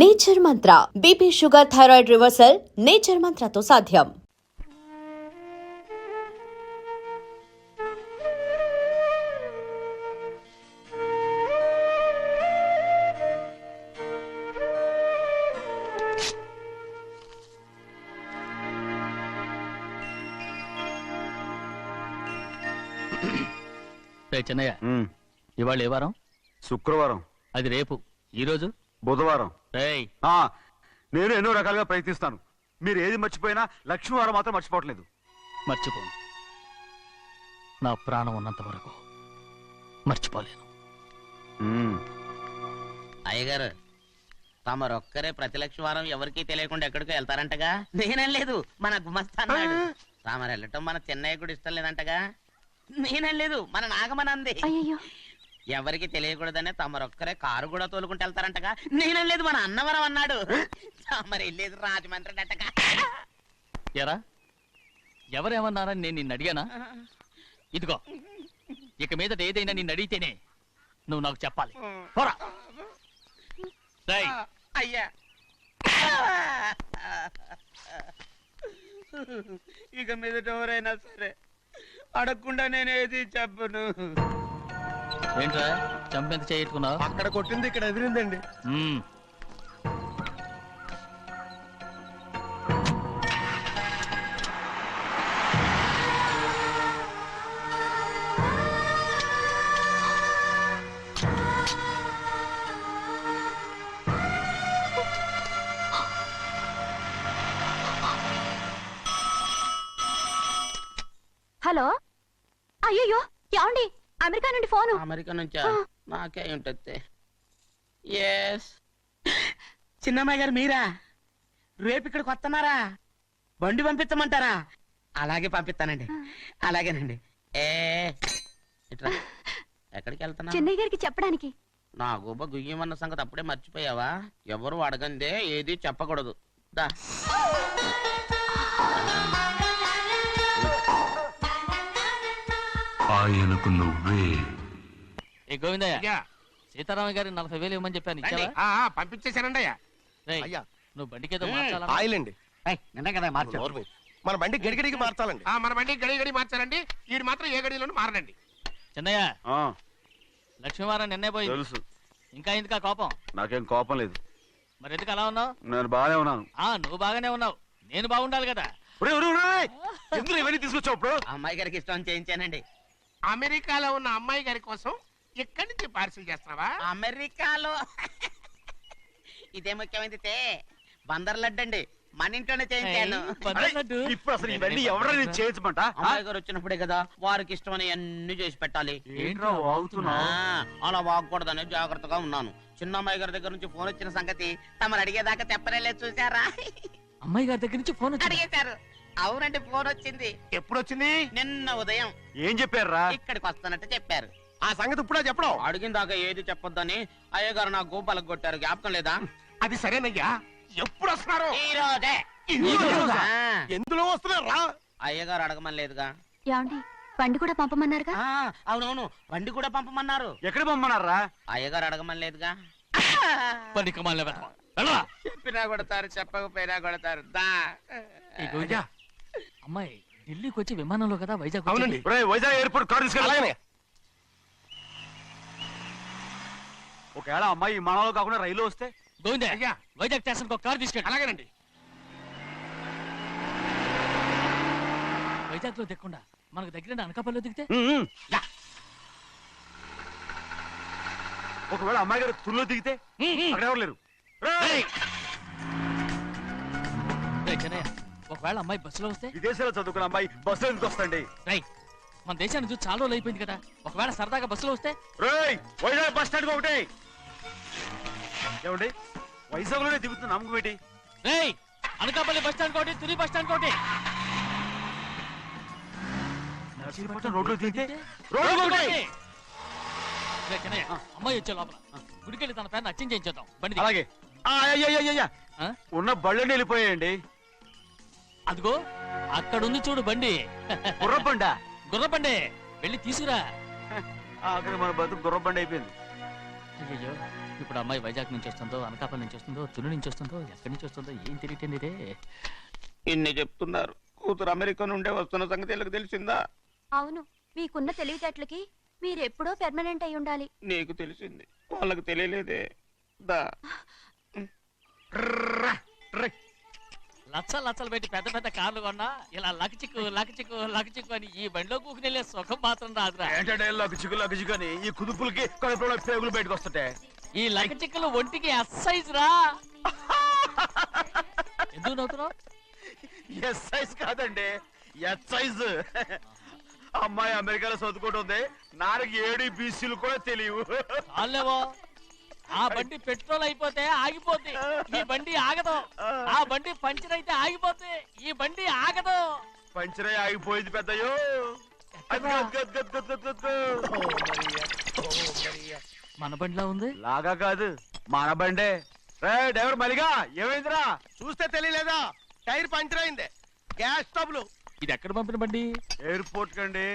Nature mantra BP sugar thyroid reversal nature మంత్రతో సాధ్యం. చెన్నయ్య, ఇవాళ ఏ వారం? శుక్రవారం. అది రేపు. ఈ రోజు బుధవారం. రేయ్, నేను ఎన్నో రకాలుగా ప్రయత్నిస్తాను. మీరు ఏది మర్చిపోయినా లక్ష్మీవారం మాత్రం మర్చిపోవట్లేదు. మర్చిపోను. నా ప్రాణం ఉన్నంత వరకు మర్చిపోలేను. అయ్యగారు, తమరొక్కరే ప్రతి లక్షవారం ఎవరికీ తెలియకుండా ఎక్కడికో వెళ్తారంటగా? నేనేం లేదు, మన గుమస్తా అన్నాడు. తామరు వెళ్ళటం మన చెన్నయ్య కూడా ఇష్టం లేదంటగా? నేనేం లేదు, మన నాగమనంది. ఎవరికి తెలియకూడదనే తమరొక్కరే కారు కూడా తోలుకుంటూ వెళ్తారంటగా? నేనేం లేదు, మన అన్నవరం అన్నాడు. తమరు వెళ్ళేది రాజమండ్రి అంటగా? ఎరా, ఎవరేమన్నారని నేను నిన్ను అడిగానా? ఇదిగో, ఇక మీదట ఏదైనా నిన్ను అడిగితేనే నువ్వు నాకు చెప్పాలి. పోరా. అయ్యా, ఇక మీదట ఎవరైనా సరే అడగకుండా నేనేది చెప్పను. ఏంట్రా చంపెంత చేయించుకున్నావు? అక్కడ కొట్టింది ఇక్కడ ఎదిరిందండి. హలో, అయ్యో ఏమండి, అమెరికా నుండి ఫోను. అమెరికా నుంచా? నాకే ఉంటుంది. ఎస్, చిన్నమ్మాయి గారు మీరా? రేపు ఇక్కడికి వస్తున్నారా? బండి పంపిస్తామంటారా? అలాగే పంపిస్తానండి. అలాగేనండి. ఎక్కడికి వెళ్తున్నా? చెన్నై గారికి చెప్పడానికి. నా గుబ్బ గుయ్యమన్న సంగతి అప్పుడే మర్చిపోయావా? ఎవరు అడగందే ఏది చెప్పకూడదు. దా, ఆయనకు నువ్వే. ఏ గోవిందయ్య, సీతారామయ్య గారి 40,000 ఇవ్వమని చెప్పాను, ఇచ్చావా? పంపించేశానండి అయ్యా. అయ్యా, నువ్వు బండికి ఏదో మార్చాలా? ఆయిల్ అండి. నిన్న కదా మార్చారు. మన బండి గడిగడికి మార్చాలండి. మన బండి గడి మార్చాలండి. వీడు మాత్రం ఏ గడిలోనూ మారనండి. చెన్నయ్య, లక్ష్మీవారం నిన్నే పోయింది. తెలుసు. ఇంకా ఎందుకా కోపం? నాకేం కోపం లేదు. మరి ఎందుకు అలా ఉన్నావు? నేను బాగానే ఉన్నాను. నువ్వు బాగానే ఉన్నావు, నేను బాగుండాలి కదా. ఎందుకు ఇవన్నీ తీసుకొచ్చావు? ఇప్పుడు అమ్మాయి గారికి ఇష్టం చేయించానండి. అమెరికాలో ఉన్న అమ్మాయి గారి కోసం ఇక్కడి నుంచి పార్సిల్ చేస్తున్నావా? అమెరికాలో ఇదే ముఖ్యమైనది. బందర్ లడ్డు అండి, మన ఇంట్లోనే చేయించాను. ఇప్పుడు అసలు ఇవన్నీ ఎవరైనా చేయించమంట? అమ్మాయి గారు వచ్చినప్పుడే కదా వారికి ఇష్టమని అన్ని చేసి పెట్టాలి. అలా వాగకూడదని జాగ్రత్తగా ఉన్నాను. చిన్న అమ్మాయి గారి దగ్గర నుంచి ఫోన్ వచ్చిన సంగతి తమరు అడిగేదాకా చెప్పలేదు. చూసారా? అమ్మాయి గారి దగ్గర నుంచి ఫోన్ అడిగేశారు. అవునండి, ఫోన్ వచ్చింది. ఎప్పుడు వచ్చింది? నిన్న ఉదయం. ఏం చెప్పారా? ఇక్కడికి వస్తానంటే చెప్పారు. ఆ సంగతి ఇప్పుడే చెప్పడం. అడిగిన దాకా ఏది చెప్పొద్దని అయ్యగారు నా గోపాలకు కొట్టారు. జ్ఞాపకం లేదా? అది సరేనయ్యా, ఎప్పుడు వస్తున్నారు? ఈ రోజే. ఎందులో వస్తున్నారా? అయ్యగారు అడగమని లేదుగా. ఏమండి, బండి కూడా పంపమన్నారుగా? అవునవును, బండి కూడా పంపమన్నారు. ఎక్కడ పంపమన్నారా? అయ్యగారు అడగమని లేదుగా. చెప్పినా కొడతారు, చెప్పకపోయినా కొడతారు. అమ్మాయి ఢిల్లీకి వచ్చి విమానంలో కదా వైజాగ్? అవునండి. వైజాగ్ ఎయిర్పోర్ట్ కార్ తీసుకెళ్ళి. ఒకవేళ అమ్మాయి విమానంలో కాకుండా రైలు వస్తే? గోవిందయ్య, వైజాగ్ స్టేషన్ ఒక కార్ తీసుకెళ్ళి. అలాగేనండి. వైజాగ్ లో దిక్కుండా మనకు దగ్గర అనకాపల్లిలో దిగితే? ఒకవేళ అమ్మాయి గారు తుల్లో దిగితే? అక్కడ ఎవరు లేరు. చెన్నయ్య, ఒకవేళ అమ్మాయి బస్సులో వస్తే? విదేశాల్లో చదువుకున్న అమ్మాయి బస్సులో ఎందుకు వస్తండి? మన దేశాన్ని చూసి చాలా రోజులు అయిపోయింది కదా, ఒకవేళ సరదాగా బస్సులో వస్తే? వైజాగ్ బస్ స్టాండ్ ఒకటి. ఏమండి, వైజాగ్ లోనే దిగుతున్న నమ్మకం ఏంటి? అనకాపల్లి బస్ స్టాండ్ కోటి, తుని బస్ స్టాండ్ కోటి. రోడ్లో దిగితే అమ్మాయి వచ్చే లోపల గుడికెళ్ళి తన పేరుని అచ్చం చేయించేద్దాం. బండి అలాగే. ఉన్న బళ్ళని వెళ్ళిపోయాయండి. అదిగో అక్కడుంది చూడు బండి. గుర్రబండ. గుర్రబండి, వెళ్ళి తీసుకురా. ఆఖరి మన బతుకు గుర్రబండి అయిపోయింది. అయ్యో, ఇప్పుడు అమ్మాయి వైజాగ్ నుంచి వస్తుందో అనకాపల్లి నుంచి వస్తుందో తుని నుంచి వస్తుందో ఎక్కడి నుంచి వస్తుందో ఏం తెలియటండి ఇదే. ఇన్ని చెప్తున్నారు, కూతురు అమెరికా నుండే వస్తున్న సంగతి వీళ్ళకి తెలిసిందా? అవును, మీకున్న తెలివితేటలకి మీరెప్పుడో పెర్మనెంట్ అయి ఉండాలి. నీకు తెలిసింది, వాళ్ళకి తెలియలేదే. దా లచ్చలు పెట్టి పెద్ద పెద్ద కార్లు కొన్నా ఇలా లకచిక్కు అని ఈ బండిలో కూకుని వెళ్ళే సుఖం మాత్రం రాదురా. ఏంటంటే లగ్గు అని ఈ కుదుపులకి కడుపులో పేగులు బయటకు వస్తుంటాయి. ఈ లకచిక్కులు ఒంటికి ఎక్సైజ్ రా. ఎందుకు నవ్వుతున్నావు? ఎస్ సైజ్ కాదండి, ఎస్ సైజ్. అమ్మాయి అమెరికాలో చదువుకుంటుంది, నాకు 7 బీసీలు కూడా తెలియవు. చాలేవో, ఆ బండి పెట్రోల్ అయిపోతే ఆగిపోద్ది, ఈ బండి ఆగదు. ఆ బండి పంచర్ అయితే ఆగిపోద్ది, ఈ బండి ఆగదు. పంచరై ఆగిపోయింది పెద్దయ్యో. మన బండిలో ఉంది. లాగా కాదు, మన బండే. రే డ్రైవర్ మలిగా, ఏమైందిరా? చూస్తే తెలియలేదా? టైర్ పంచర్ అయింది. గ్యాస్ స్టవ్లు. ఇది ఎక్కడ పంపిన బండి? ఎయిర్పోర్ట్ కండి.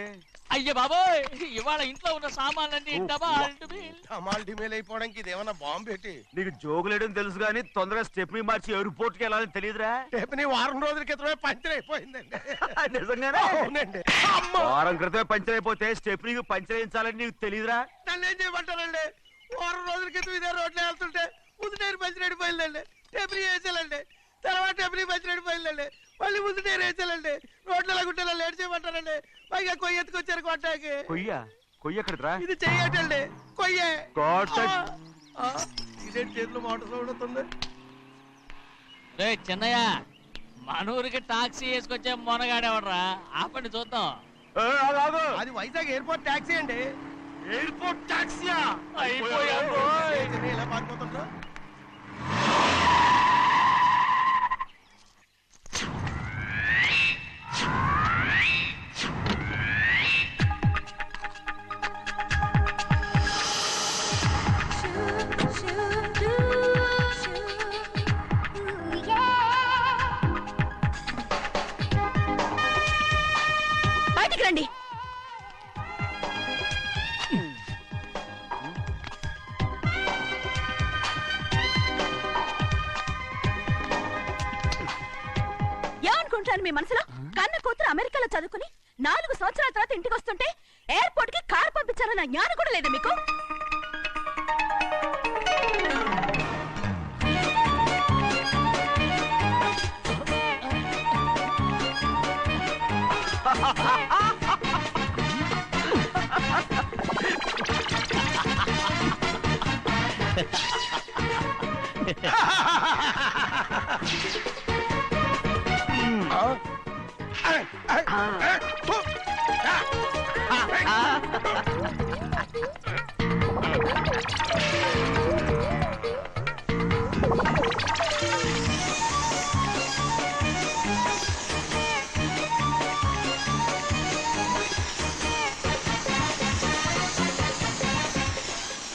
అయ్య బాబోయ్, ఇవాళ ఇంట్లో ఉన్న సామాన్లన్నీ డబల్ డుబిల్. డమాల్ డిమేల్ అయిపోవడానికి ఇదేమన్నా బాంబు పెట్టి. నీకు జోగులేయడం తెలుసు కానీ తొందరగా స్టెప్ని మార్చి ఎయిర్పోర్ట్ కి వెళ్ళాలని తెలియదురా? రేపు వారం రోజుల క్రితమే పంచర్ అయిపోయిందండి. నిజంగానే? అవునండి. వారం క్రితమే పంచర్ అయిపోతే స్టెప్నీకి పంచర్ వేయించాలని నీకు తెలియదురా? నన్ను ఏం చేయమంటారండి? వారం రోజుల క్రితం ఇదే రోడ్లో వెళ్తుంటే ముందు టైర్ పంచర్ అయిపోయిందండి. టెబ్రీ వేసాలండి, తర్వాత టెబ్రీ పంచర్ అయిపోయిందండి, మళ్ళీ ముందు టైర్ వేసాలండి. రోడ్లు ఎలా గుంటే లేట్ చేయమంటారండి. పైగా కొయ్య ఎత్తుకొచ్చారు కొట్టాకి. కొయ్య ఎక్కడిరా? ఇది చెయ్యటండి, కొయ్యే. God touch. ఇదేంటి చేతిలో మోటార్ సౌండ్ అవుతుంది? రే చిన్నయ్య, మనూరికి టాక్సీ వేసుకొచ్చే మొనగాడేవడరా? ఆపండి చూద్దాం. ఆగు. అది వైజాగ్ ఎయిర్పోర్ట్ ట్యాక్సీ అండి. ఎయిర్పోర్ట్ టాక్సీయా? అయిపోయాం రోయ్. ఇలా పారిపోతుంటా. బయటికి రండి. ఏమనుకుంటాను మీ మనసులో? కన్న కూతురు అమెరికాలో చదువుకుని 4 సంవత్సరాల తర్వాత ఇంటికి వస్తుంటే ఎయిర్పోర్ట్ కి కార్ పంపించారన్న జ్ఞానం కూడా లేదా మీకు?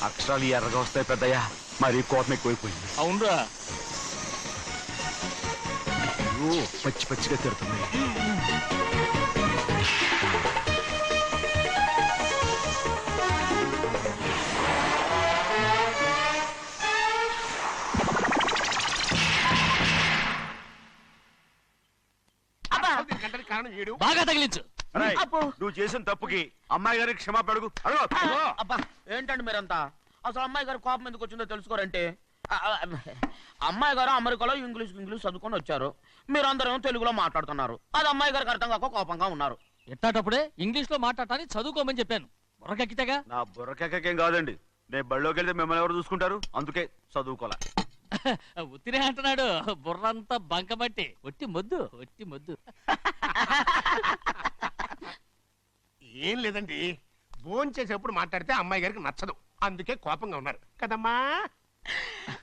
అక్షరాలు ఎర్రగా వస్తాయి పెద్దయ్యా, మరి కోపం ఎక్కువైపోయింది. అవునరా, పచ్చి పచ్చిగా తిడుతుంది. దీనికంటే కారణం ఏడు. బాగా తగిలించు. రేయ్, నువ్వు చేసిన తప్పుకి అమ్మాయి గారికి క్షమాపణ అడుగు. అబ్బా ఏంటండి మీరంతా? అసలు అమ్మాయి గారు కోపం ఎందుకు వచ్చిందో తెలుసుకోరంటే, అమ్మాయి గారు అమెరికాలో ఇంగ్లీష్ చదువుకొని వచ్చారు, మీరందరూ తెలుగులో మాట్లాడుతున్నారు. అది అమ్మాయి గారికి అర్థం కాక కోపంగా ఉన్నారు. ఎట్టాటప్పుడే ఇంగ్లీష్ లో మాట్లాడటానికి చదువుకోమని చెప్పాను. బుర్రకెక్కితేగా. నా బుర్రకేకేం కాదండి, నేను బళ్ళోకి వెళ్తే మిమ్మల్ని ఎవరు చూసుకుంటారు, అందుకే చదువుకోలే. ఉత్తిరే అంటున్నాడు, బుర్రంతా బంకబట్టి. ఒట్టి మొద్దు. ఏం లేదండి, భోజనం చేసేప్పుడు మాట్లాడితే అమ్మాయి గారికి నచ్చదు, అందుకే కోపంగా ఉన్నారు కదమ్మా.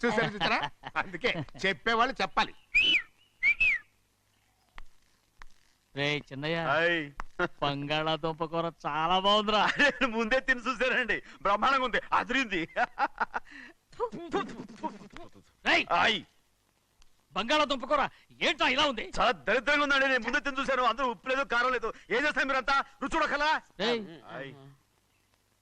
చూసారా? అందుకే చెప్పేవాళ్ళు చెప్పాలి. రే చిన్నయ్య, హాయ్. బంగాళాదుంప కూర చాలా బాగుందిరా. నేను ముందే తిని చూసానండి, బ్రహ్మాండంగా ఉంది, అదిరింది. రేయ్, హాయ్. బంగాళాదుంప కూర ఏంట్రా ఇలా ఉంది? చాలా దరిద్రంగా ఉందండి, నేను ముందే తిని చూశాను, అందరూ ఉప్పు లేదు కారం లేదు, ఏం చేస్తారు మీరంతా? రుచి చూడకలా. రేయ్, హాయ్.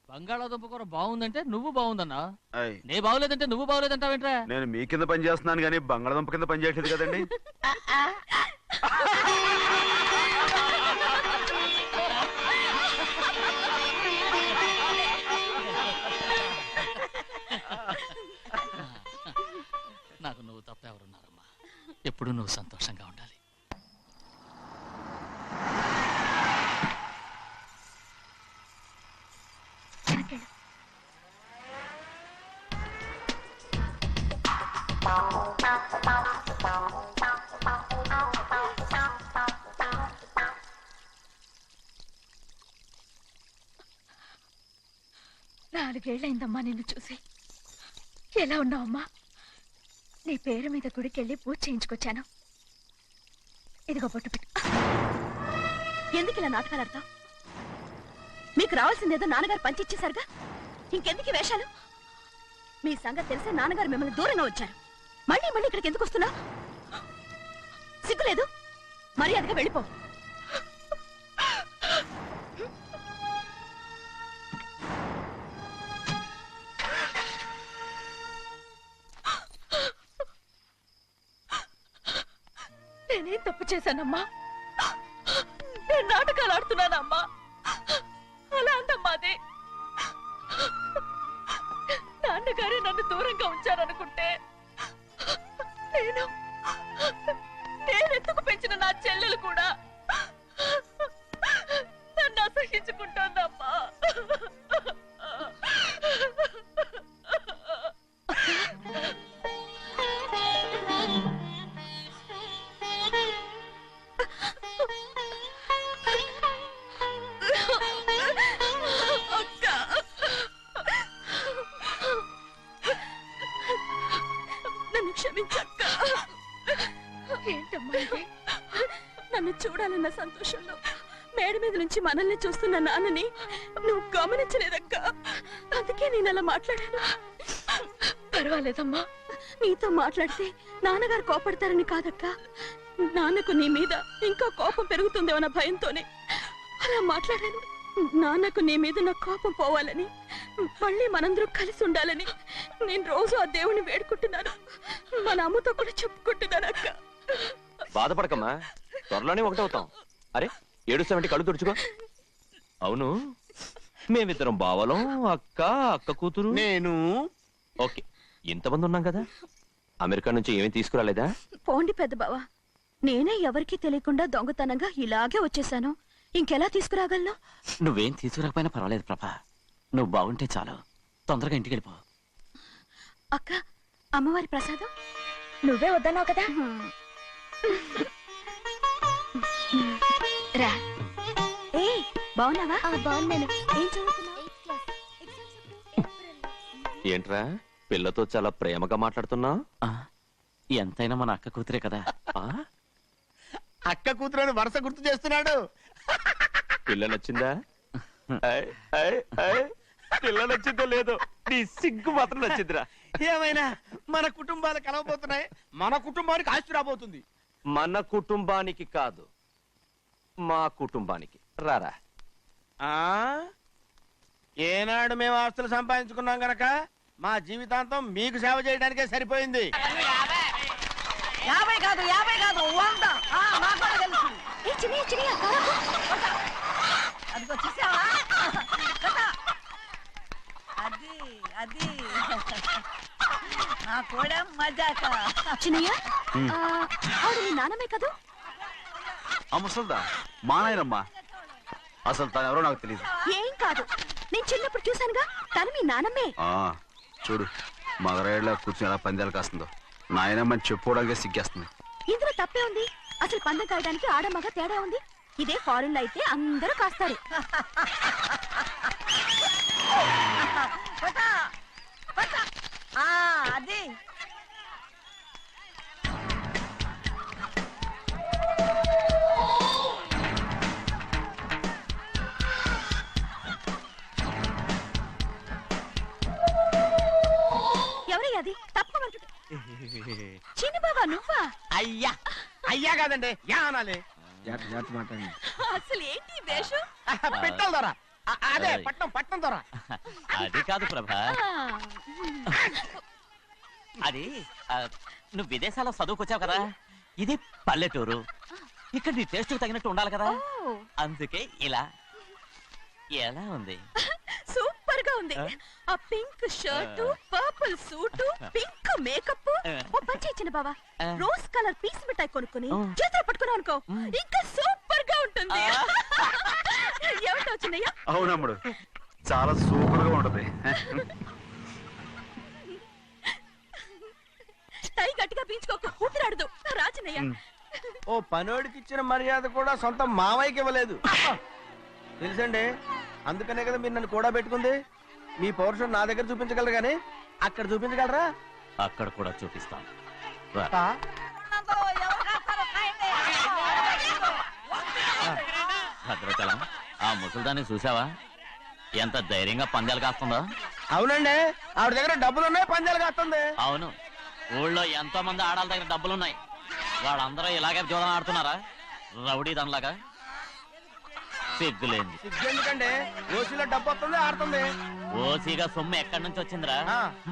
బంగాళాదుంప కూర బాగుందంటే నువ్వు బాగుందన్నా, అయ్, నే బాగులేదంటే నువ్వు బాగులేదంటావేంట్రా? నేను మీ కింద పని చేస్తున్నాను కానీ బంగాళదుంప కింద పని చేయట్లేదు కదండి. నాకు నువ్వు తప్ప ఎవరున్నారమ్మా? ఎప్పుడు నువ్వు సంతోషంగా ఉండాలి. నాలుగేళ్లైందమ్మా నిన్ను చూసి. ఎలా ఉన్నావమ్మా? నీ పేరు మీద గుడికెళ్ళి పూజ చేయించుకొచ్చాను. ఇదిగో బొట్టు పెట్టు. ఎందుకు ఇలా నాటకాలు ఆడతావు? మీకు రావాల్సిందేదో నాన్నగారు పంచిచ్చేశారుగా, ఇంకెందుకు ఈ వేషాలు? మీ సంగతి తెలిసే నాన్నగారు మిమ్మల్ని దూరంగా వచ్చారు. మళ్ళీ మళ్ళీ ఇక్కడికి ఎందుకు వస్తున్నా? సిగ్గులేదు? మర్యాదగా వెళ్ళిపో. నేనేం తప్పు చేశానమ్మా? నేను నాటకాలు ఆడుతున్నానమ్మా. అలా అందమ్మా అది. నాన్నగారే నన్ను దూరంగా ఉంచారనుకుంటే నేనెత్తుకు పెంచిన నా చెల్లెలు కూడా నన్ను అసహించుకుంటోందమ్మా. నన్ను క్షమించక్క. ఏంటమ్మా ఇది? నన్ను చూడాలన్న సంతోషంలో మేడ మీద నుంచి మనల్ని చూస్తున్న నాన్నని నువ్వు గమనించలేదక్క. అందుకే నేను అలా మాట్లాడాను. పర్వాలేదమ్మా, నీతో మాట్లాడితే నాన్నగారు కోపడతారని కాదక్క. నాన్నకు నీ మీద ఇంకా కోపం పెరుగుతుందేమన్న భయంతోనే అలా మాట్లాడాను. నాన్నకు నీ మీద నా కోపం పోవాలని, మళ్ళీ మనందరం కలిసి ఉండాలని నేను రోజు ఆ దేవుని వేడుకుంటున్నాను. మన అమ్మతో కూడా చెప్పుకుంటున్నాను అక్క. బాధపడకమ్మా, త్వరలోనే ఒకటవుతాం. అరే ఏడుస్తామంటే కళ్ళు తుడుచుకో. అవును, మేమిద్దరం బావలం, అక్క అక్క కూతురు నేను. ఓకే, ఇంతమంది ఉన్నాం కదా. అమెరికా నుంచి ఏమీ తీసుకురాలేదా? పోండి పెద్ద బావా, నేనే ఎవరికీ తెలియకుండా దొంగతనంగా ఇలాగే వచ్చేసాను. ఇంకెలా తీసుకురాగలను? నువ్వేం తీసుకురాకపోయినా పర్వాలేదు ప్రభా, నువ్వు బాగుంటే చాలు. తొందరగా ఇంటికి వెళ్ళిపో. అక్క, అమ్మవారి ప్రసాదం నువ్వే వద్దన్నావు కదా. రా. ఏ బాగున్నావా? బాగున్నాను. ఏం చదువుతున్నావు? ఏంట్రా పిల్లతో చాలా ప్రేమగా మాట్లాడుతున్నావు? ఎంతైనా మన అక్క కూతురే కదా. అక్క కూతురు వరుస గుర్తు చేస్తున్నాడు. పిల్ల నచ్చిందా? పిల్ల నచ్చిందో లేదో, నీ సిగ్గు మాత్రం నచ్చిందిరా. ఏమైనా మన కుటుంబాలు కలవబోతున్నాయి. మన కుటుంబానికి ఆస్తి రాబోతుంది. మన కుటుంబానికి కాదు, మా కుటుంబానికి. రారా. ఏనాడు మేము ఆస్తులు సంపాదించుకున్నాం గనక మా జీవితాంతం మీకు సేవ చేయడానికే సరిపోయింది. 50 కాదు 100. నాకు కూడా తెలుసు. ఏ చిన్ని చిన్ని అదిగో చూసావా? అది నా కూడా మజాక. చిన్నయ్య, ఆవిడ మీ నాన్నమే కదా? ఆ ముసల్దా మా నాయనమ్మా. అసలు తను ఎవరో నాకు తెలియదు. ఏం కాదు, నేను చిన్నప్పుడు చూశానుగా, తను మీ నాన్నమే. చూడు మగరాయిలా కూర్చుని ఎలా పందాలు కాస్తుందో. నాయనమ్మని చెప్పుకోవడానికి సిగ్గేస్తుంది. ఇందులో తప్పే ఉంది? అసలు పందెం కాయడానికి ఆడ మగ తేడా ఉంది. ఇదే ఫారెన్ లో అయితే అందరూ కాస్తారు. అది ఎవరయ్య అది? తప్పమంటు చిన్ని బాబా నువ్వా? అయ్యా అయ్యా కాదండి, యా అనాలి. అసలు ఏంటి వేషం? పెట్టాలి ద్వారా అదే పట్నం పట్నం దొర. అది కాదు ప్రభా, అది నువ్వు విదేశాల్లో చదువుకొచ్చావు కదా, ఇది పల్లెటూరు, ఇక్కడ నీ టేస్ట్ తగినట్టు ఉండాలి కదా, అందుకే ఇలా. ఎలా ఉంది? సూపర్ గా ఉంది. ఆ pink shirt, purple suit, pink makeup. ఓ పచ్చి ఇచ్చిన బావా, రోజ్ కలర్ పీస్ మిఠాయి కొనుక్కొని చేతిలో పట్టుకున్నావు అనుకో, ఇంకా సూపర్ గా ఉంటుంది. ఏమిటో చిన్నయ్య? అవునమ్ముడు, చాలా సూపర్ గా ఉంటది. టై గట్టిగా పీంచుకోకు, ఊపిరాడదు. రా చిన్నయ్య. ఓ పనోడికి ఇచ్చిన మర్యాద కూడా సొంత మావయ్యకి ఇవ్వలేదు తెలుసండి. అందుకనే కదా మీరు నన్ను కూడా పెట్టుకుంది. మీ పౌరుషం నా దగ్గర చూపించగలరు కానీ అక్కడ చూపించగలరా? అక్కడ కూడా చూపిస్తాను. భద్రాచలం, ఆ ముసలిదాన్ని చూసావా? ఎంత ధైర్యంగా పందాలు కాస్తుందో. అవునండి, ఆవిడ దగ్గర డబ్బులు ఉన్నాయి, పందాలు కాస్తుంది. అవును, ఊళ్ళో ఎంతో మంది ఆడాళ్ళ దగ్గర డబ్బులున్నాయి. వాళ్ళందరూ ఇలాగే జోదం ఆడుతున్నారా? రౌడీ దానిలాగా. సిగ్గులేంది. ఎందుకండి ఓసీలో డబ్బు వస్తుంది, ఆడుతుంది. ఓసీగా సొమ్ము ఎక్కడి నుంచి వచ్చిందిరా?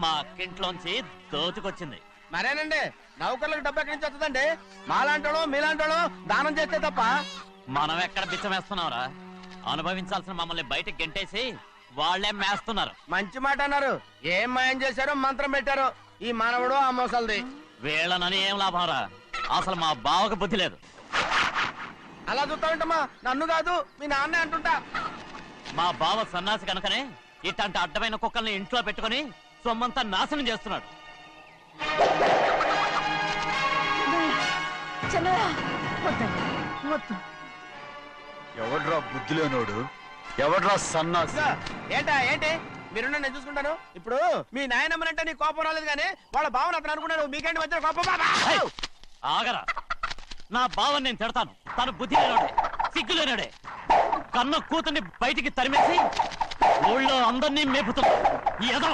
మా అక్కింట్లోంచి దోచుకొచ్చింది. మరేనండి, నౌకర్లకు డబ్బు ఎక్కడి నుంచి వస్తుందండి? మాలాంటోళ్ళు మీలాంటోళ్ళు దానం చేస్తే తప్ప. మనం ఎక్కడ బిచ్చమేస్తున్నావురా? అనుభవించాల్సిన మమ్మల్ని బయటకు గెంటేసి వాళ్లే మేస్తున్నారు. మంచి మాట అన్నారు. ఏం మాయం చేశారో మంత్రం పెట్టారో ఈ మానవుడు ఆ మోసల్ది. వీళ్ళనని ఏం లాభంరా? అసలు మా బావకు బుద్ధి లేదు. అలా చూస్తా ఉంటామా? నన్ను కాదు మీ నాన్నే అంటుంటా. మా బావ సన్నాసి కనుకనే ఇట్లాంటి అడ్డమైన కుక్కల్ని ఇంట్లో పెట్టుకుని సొమ్మంతా నాశనం చేస్తున్నాడు. ఎవడ్రా బుద్ధి లేనోడు? ఎవడ్రా సన్నాసి? ఏంటి మీరు నేను చూసుకుంటాను. ఇప్పుడు మీ నాయనమ్మనంటే నీ కోపం రాలేదు కానీ వాళ్ళ భావన అతను అనుకున్నాడు. మీకేంటి మధ్య కోపం? ఆగరా, నా బావని నేను తిడతాను. తను బుద్ధి లేనోడే, సిగ్గు లేనోడే. కన్న కూతుర్ని బయటికి తరిమేసి ఊళ్ళో అందరినీ మేపుతున్నా ఈ ఎదవ.